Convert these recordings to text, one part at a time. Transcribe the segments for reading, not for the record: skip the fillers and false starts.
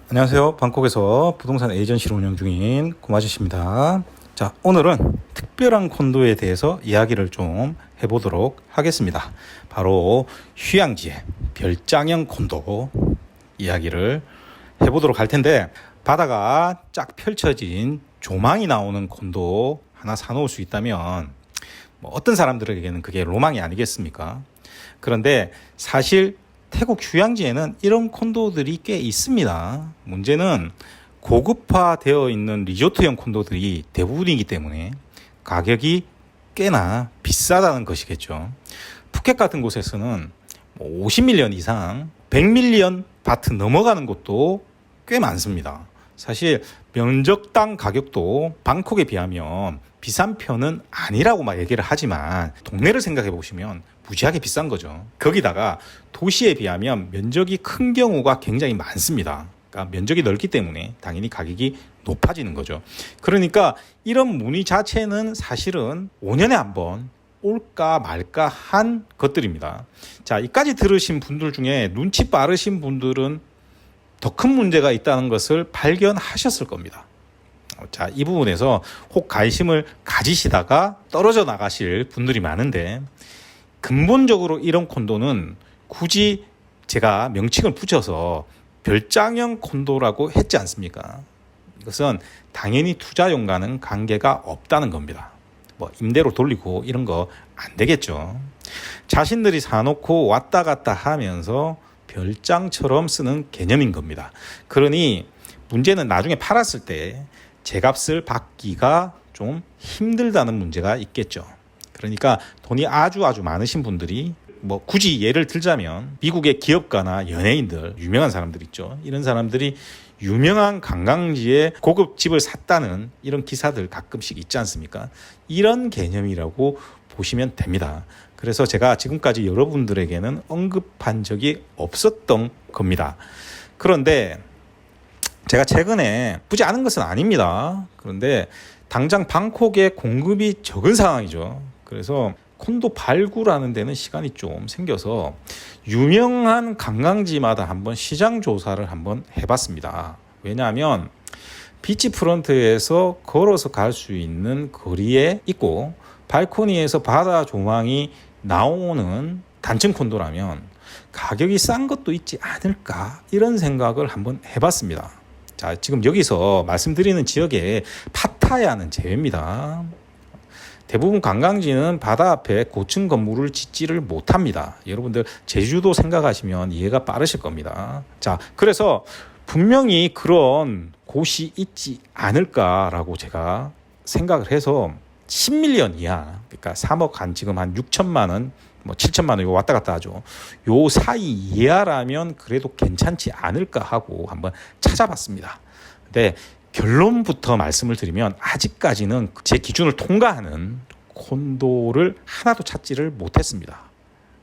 안녕하세요. 방콕에서 부동산 에이전시를 운영 중인 고마지씨입니다. 자, 오늘은 특별한 콘도에 대해서 이야기를 좀 해보도록 하겠습니다. 바로 휴양지의 별장형 콘도 이야기를 해보도록 할 텐데, 바다가 쫙 펼쳐진 조망이 나오는 콘도 하나 사놓을 수 있다면 어떤 사람들에게는 그게 로망이 아니겠습니까? 그런데 사실 태국 휴양지에는 이런 콘도들이 꽤 있습니다. 문제는 고급화되어 있는 리조트형 콘도들이 대부분이기 때문에 가격이 꽤나 비싸다는 것이겠죠. 푸켓 같은 곳에서는 50밀리언 이상, 100밀리언 바트 넘어가는 곳도 꽤 많습니다. 사실 면적당 가격도 방콕에 비하면 비싼 편은 아니라고 막 얘기를 하지만 동네를 생각해 보시면 무지하게 비싼 거죠. 거기다가 도시에 비하면 면적이 큰 경우가 굉장히 많습니다. 그러니까 면적이 넓기 때문에 당연히 가격이 높아지는 거죠. 그러니까 이런 문의 자체는 사실은 5년에 한 번 올까 말까 한 것들입니다. 자, 이까지 들으신 분들 중에 눈치 빠르신 분들은 더 큰 문제가 있다는 것을 발견하셨을 겁니다. 자, 이 부분에서 혹 관심을 가지시다가 떨어져 나가실 분들이 많은데, 근본적으로 이런 콘도는 굳이 제가 명칭을 붙여서 별장형 콘도라고 했지 않습니까? 이것은 당연히 투자용과는 관계가 없다는 겁니다. 임대로 돌리고 이런 거 안 되겠죠. 자신들이 사놓고 왔다 갔다 하면서 별장처럼 쓰는 개념인 겁니다. 그러니 문제는 나중에 팔았을 때 제값을 받기가 좀 힘들다는 문제가 있겠죠. 그러니까 돈이 아주 많으신 분들이 굳이 예를 들자면 미국의 기업가나 연예인들, 유명한 사람들 있죠. 이런 사람들이 유명한 관광지에 고급 집을 샀다는 이런 기사들 가끔씩 있지 않습니까? 이런 개념이라고 보시면 됩니다. 그래서 제가 지금까지 여러분들에게는 언급한 적이 없었던 겁니다. 그런데 제가 최근에 나쁘지 않은 것은 아닙니다. 그런데 당장 방콕에 공급이 적은 상황이죠. 그래서 콘도 발굴하는 데는 시간이 좀 생겨서 유명한 관광지마다 한번 시장 조사를 한번 해봤습니다. 왜냐하면 비치프런트에서 걸어서 갈 수 있는 거리에 있고 발코니에서 바다 조망이 나오는 단층 콘도라면 가격이 싼 것도 있지 않을까, 이런 생각을 한번 해봤습니다. 자, 지금 여기서 말씀드리는 지역에 파타야는 제외입니다. 대부분 관광지는 바다 앞에 고층 건물을 짓지를 못합니다. 여러분들 제주도 생각하시면 이해가 빠르실 겁니다. 자, 그래서 분명히 그런 곳이 있지 않을까라고 제가 생각을 해서 10밀리언 이하, 그러니까 3억 지금 한 6천만 원, 7천만 원 왔다 갔다 하죠. 요 사이 이하라면 그래도 괜찮지 않을까 하고 한번 찾아봤습니다. 근데 결론부터 말씀을 드리면 아직까지는 제 기준을 통과하는 콘도를 하나도 찾지를 못했습니다.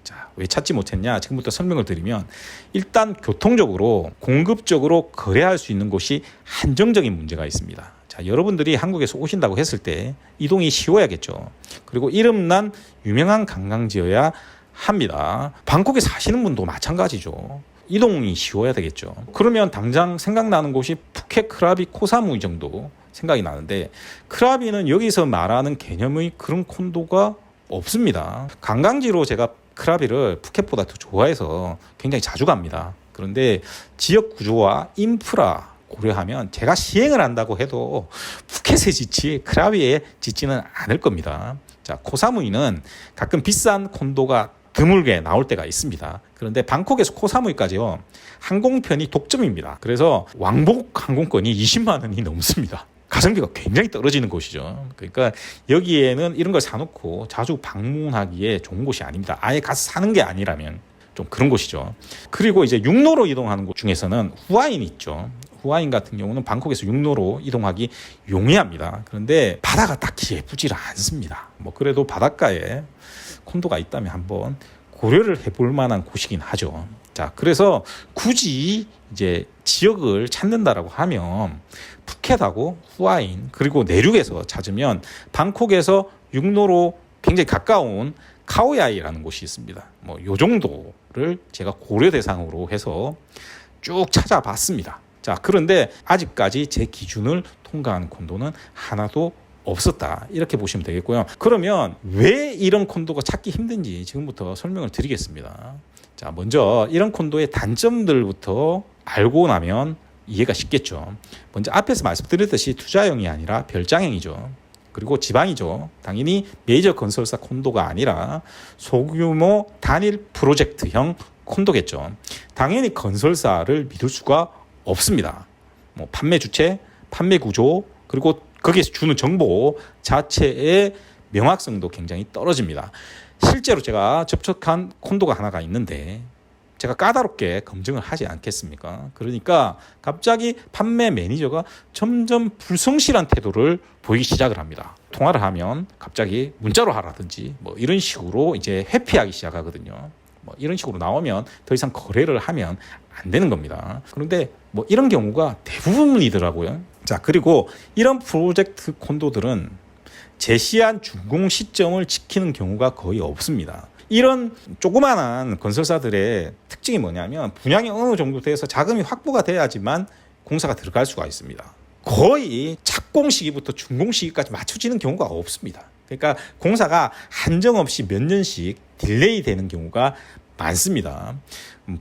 자, 왜 찾지 못했냐? 지금부터 설명을 드리면, 일단 교통적으로 공급적으로 거래할 수 있는 곳이 한정적인 문제가 있습니다. 자, 여러분들이 한국에서 오신다고 했을 때 이동이 쉬워야겠죠. 그리고 이름난 유명한 관광지여야 합니다. 방콕에 사시는 분도 마찬가지죠. 이동이 쉬워야 되겠죠. 그러면 당장 생각나는 곳이 푸켓, 크라비, 코사무이 정도 생각이 나는데, 크라비는 여기서 말하는 개념의 그런 콘도가 없습니다. 관광지로 제가 크라비를 푸켓보다 더 좋아해서 굉장히 자주 갑니다. 그런데 지역 구조와 인프라 고려하면 제가 시행을 한다고 해도 푸켓에 짓지 크라비에 짓지는 않을 겁니다. 자, 코사무이는 가끔 비싼 콘도가 드물게 나올 때가 있습니다. 그런데 방콕에서 코사무이까지요, 항공편이 독점입니다. 그래서 왕복 항공권이 20만 원이 넘습니다. 가성비가 굉장히 떨어지는 곳이죠. 그러니까 여기에는 이런 걸 사놓고 자주 방문하기에 좋은 곳이 아닙니다. 아예 가서 사는 게 아니라면 좀 그런 곳이죠. 그리고 이제 육로로 이동하는 곳 중에서는 후아인이 있죠. 후아인 같은 경우는 방콕에서 육로로 이동하기 용이합니다. 그런데 바다가 딱히 예쁘지를 않습니다. 그래도 바닷가에 콘도가 있다면 한번 고려를 해볼 만한 곳이긴 하죠. 자, 그래서 굳이 이제 지역을 찾는다라고 하면 푸켓하고 후아인, 그리고 내륙에서 찾으면 방콕에서 육로로 굉장히 가까운 카오야이라는 곳이 있습니다. 요 정도를 제가 고려 대상으로 해서 쭉 찾아봤습니다. 자, 그런데 아직까지 제 기준을 통과한 콘도는 하나도 없었다, 이렇게 보시면 되겠고요. 그러면 왜 이런 콘도가 찾기 힘든지 지금부터 설명을 드리겠습니다. 자, 먼저 이런 콘도의 단점들부터 알고 나면 이해가 쉽겠죠. 먼저 앞에서 말씀드렸듯이 투자형이 아니라 별장형이죠. 그리고 지방이죠. 당연히 메이저 건설사 콘도가 아니라 소규모 단일 프로젝트형 콘도겠죠. 당연히 건설사를 믿을 수가 없습니다. 뭐 판매 주체, 판매 구조, 그리고 거기에서 주는 정보 자체의 명확성도 굉장히 떨어집니다. 실제로 제가 접촉한 콘도가 하나가 있는데 제가 까다롭게 검증을 하지 않겠습니까? 그러니까 갑자기 판매 매니저가 점점 불성실한 태도를 보이기 시작을 합니다. 통화를 하면 갑자기 문자로 하라든지 뭐 이런 식으로 이제 회피하기 시작하거든요. 뭐 이런 식으로 나오면 더 이상 거래를 하면 안 되는 겁니다. 그런데 뭐 이런 경우가 대부분이더라고요. 자, 그리고 이런 프로젝트 콘도들은 제시한 준공 시점을 지키는 경우가 거의 없습니다. 이런 조그마한 건설사들의 특징이 뭐냐면 분양이 어느 정도 돼서 자금이 확보가 돼야지만 공사가 들어갈 수가 있습니다. 거의 착공 시기부터 준공 시기까지 맞춰지는 경우가 없습니다. 그러니까 공사가 한정없이 몇 년씩 딜레이 되는 경우가 많습니다.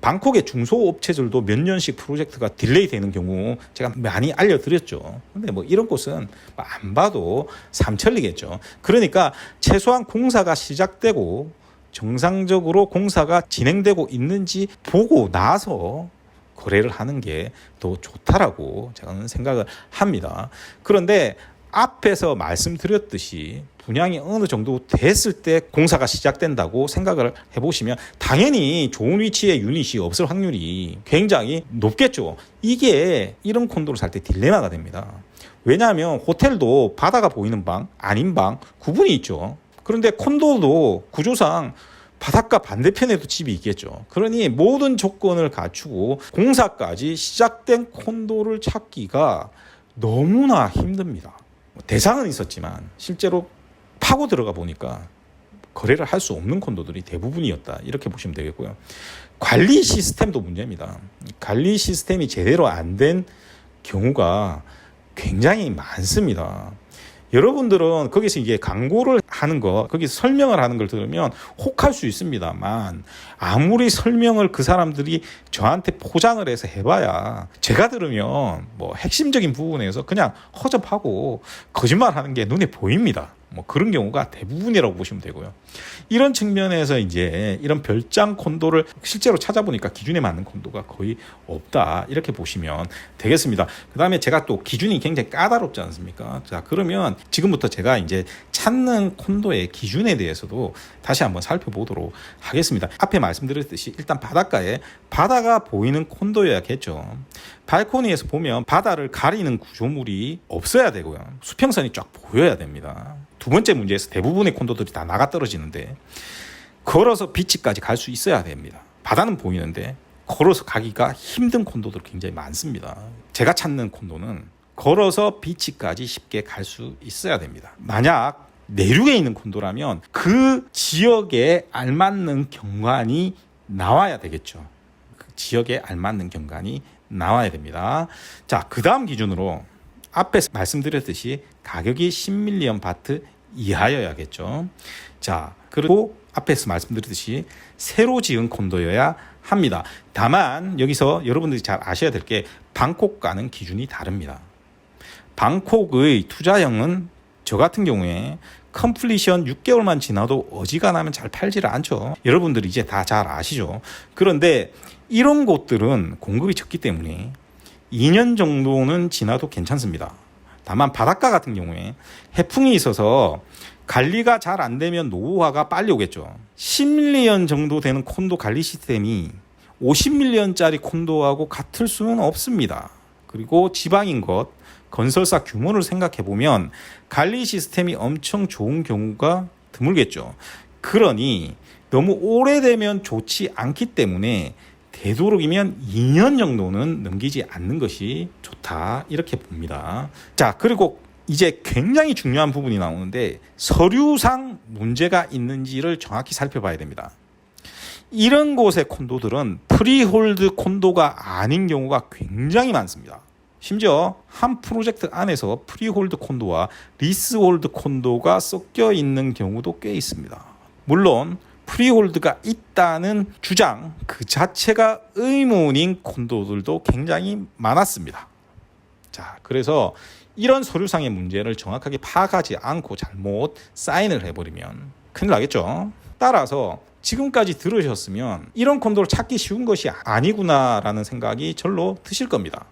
방콕의 중소업체들도 몇 년씩 프로젝트가 딜레이 되는 경우 제가 많이 알려드렸죠. 근데 뭐 이런 곳은 안 봐도 삼천리겠죠. 그러니까 최소한 공사가 시작되고 정상적으로 공사가 진행되고 있는지 보고 나서 거래를 하는 게 더 좋다라고 저는 생각을 합니다. 그런데 앞에서 말씀드렸듯이 분양이 어느 정도 됐을 때 공사가 시작된다고 생각을 해보시면 당연히 좋은 위치에 유닛이 없을 확률이 굉장히 높겠죠. 이게 이런 콘도를 살 때 딜레마가 됩니다. 왜냐하면 호텔도 바다가 보이는 방, 아닌 방 구분이 있죠. 그런데 콘도도 구조상 바닷가 반대편에도 집이 있겠죠. 그러니 모든 조건을 갖추고 공사까지 시작된 콘도를 찾기가 너무나 힘듭니다. 대상은 있었지만 실제로 파고 들어가 보니까 거래를 할 수 없는 콘도들이 대부분이었다, 이렇게 보시면 되겠고요. 관리 시스템도 문제입니다. 관리 시스템이 제대로 안 된 경우가 굉장히 많습니다. 여러분들은 거기서 이게 광고를 하는 거, 거기서 설명을 하는 걸 들으면 혹할 수 있습니다만 아무리 설명을 그 사람들이 저한테 포장을 해서 해봐야 제가 들으면 뭐 핵심적인 부분에서 그냥 허접하고 거짓말하는 게 눈에 보입니다. 뭐 그런 경우가 대부분이라고 보시면 되고요. 이런 측면에서 이제 이런 별장 콘도를 실제로 찾아보니까 기준에 맞는 콘도가 거의 없다, 이렇게 보시면 되겠습니다. 그 다음에 제가 또 기준이 굉장히 까다롭지 않습니까? 자, 그러면 지금부터 제가 이제 찾는 콘도의 기준에 대해서도 다시 한번 살펴보도록 하겠습니다. 앞에 말씀드렸듯이 일단 바닷가에 바다가 보이는 콘도여야겠죠. 발코니에서 보면 바다를 가리는 구조물이 없어야 되고요. 수평선이 쫙 보여야 됩니다. 두 번째 문제에서 대부분의 콘도들이 다 나가 떨어지는데 걸어서 비치까지 갈 수 있어야 됩니다. 바다는 보이는데 걸어서 가기가 힘든 콘도들이 굉장히 많습니다. 제가 찾는 콘도는 걸어서 비치까지 쉽게 갈 수 있어야 됩니다. 만약 내륙에 있는 콘도라면 그 지역에 알맞는 경관이 나와야 되겠죠. 그 지역에 알맞는 경관이 나와야 됩니다. 자, 그 다음 기준으로 앞에서 말씀드렸듯이 가격이 10밀리언 바트 이하여야겠죠. 자, 그리고 앞에서 말씀드렸듯이 새로 지은 콘도여야 합니다. 다만 여기서 여러분들이 잘 아셔야 될 게 방콕과는 기준이 다릅니다. 방콕의 투자형은 저 같은 경우에 컴플리션 6개월만 지나도 어지간하면 잘 팔지를 않죠. 여러분들이 이제 다 잘 아시죠. 그런데 이런 곳들은 공급이 적기 때문에 2년 정도는 지나도 괜찮습니다. 다만 바닷가 같은 경우에 해풍이 있어서 관리가 잘 안 되면 노후화가 빨리 오겠죠. 10밀리언 정도 되는 콘도 관리 시스템이 50밀리언짜리 콘도하고 같을 수는 없습니다. 그리고 지방인 것, 건설사 규모를 생각해 보면 관리 시스템이 엄청 좋은 경우가 드물겠죠. 그러니 너무 오래되면 좋지 않기 때문에 되도록이면 2년 정도는 넘기지 않는 것이 좋다, 이렇게 봅니다. 자, 그리고 이제 굉장히 중요한 부분이 나오는데 서류상 문제가 있는지를 정확히 살펴봐야 됩니다. 이런 곳의 콘도들은 프리홀드 콘도가 아닌 경우가 굉장히 많습니다. 심지어 한 프로젝트 안에서 프리홀드 콘도와 리스홀드 콘도가 섞여 있는 경우도 꽤 있습니다. 물론 프리홀드가 있다는 주장 그 자체가 의문인 콘도들도 굉장히 많았습니다. 자, 그래서 이런 서류상의 문제를 정확하게 파악하지 않고 잘못 사인을 해버리면 큰일 나겠죠. 따라서 지금까지 들으셨으면 이런 콘도를 찾기 쉬운 것이 아니구나라는 생각이 절로 드실 겁니다.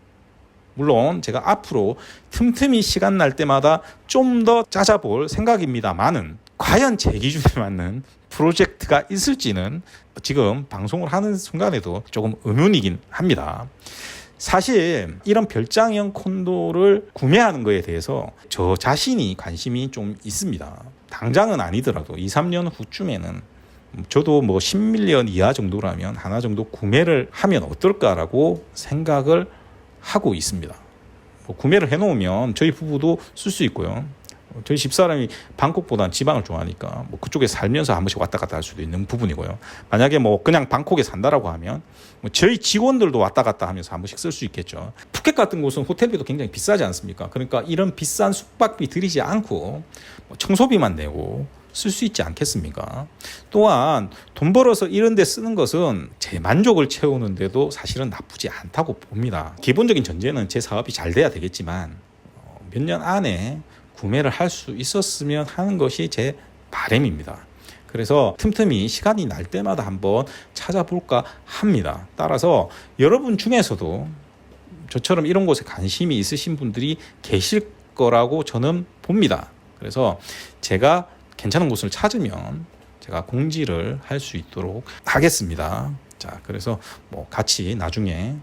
물론 제가 앞으로 틈틈이 시간 날 때마다 좀 더 짜자볼 생각입니다만은 과연 제 기준에 맞는 프로젝트가 있을지는 지금 방송을 하는 순간에도 조금 의문이긴 합니다. 사실 이런 별장형 콘도를 구매하는 것에 대해서 저 자신이 관심이 좀 있습니다. 당장은 아니더라도 2, 3년 후쯤에는 저도 뭐 10밀리언 이하 정도라면 하나 정도 구매를 하면 어떨까라고 생각을 하고 있습니다. 뭐 구매를 해놓으면 저희 부부도 쓸 수 있고요. 저희 집사람이 방콕보다는 지방을 좋아하니까 뭐 그쪽에 살면서 한 번씩 왔다 갔다 할 수도 있는 부분이고요. 만약에 뭐 그냥 방콕에 산다라고 하면 뭐 저희 직원들도 왔다 갔다 하면서 한 번씩 쓸 수 있겠죠. 푸켓 같은 곳은 호텔비도 굉장히 비싸지 않습니까? 그러니까 이런 비싼 숙박비 들이지 않고 뭐 청소비만 내고 쓸 수 있지 않겠습니까? 또한 돈 벌어서 이런 데 쓰는 것은 제 만족을 채우는데도 사실은 나쁘지 않다고 봅니다. 기본적인 전제는 제 사업이 잘 돼야 되겠지만 몇 년 안에 구매를 할 수 있었으면 하는 것이 제 바람입니다. 그래서 틈틈이 시간이 날 때마다 한번 찾아볼까 합니다. 따라서 여러분 중에서도 저처럼 이런 곳에 관심이 있으신 분들이 계실 거라고 저는 봅니다. 그래서 제가 괜찮은 곳을 찾으면 제가 공지를 할 수 있도록 하겠습니다. 자, 그래서 뭐 같이 나중에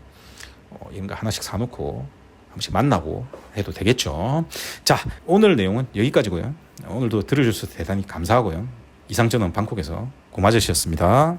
이런 거 하나씩 사놓고 한 번씩 만나고 해도 되겠죠. 자, 오늘 내용은 여기까지고요. 오늘도 들어주셔서 대단히 감사하고요. 이상 저는 방콕에서 고마저씨였습니다.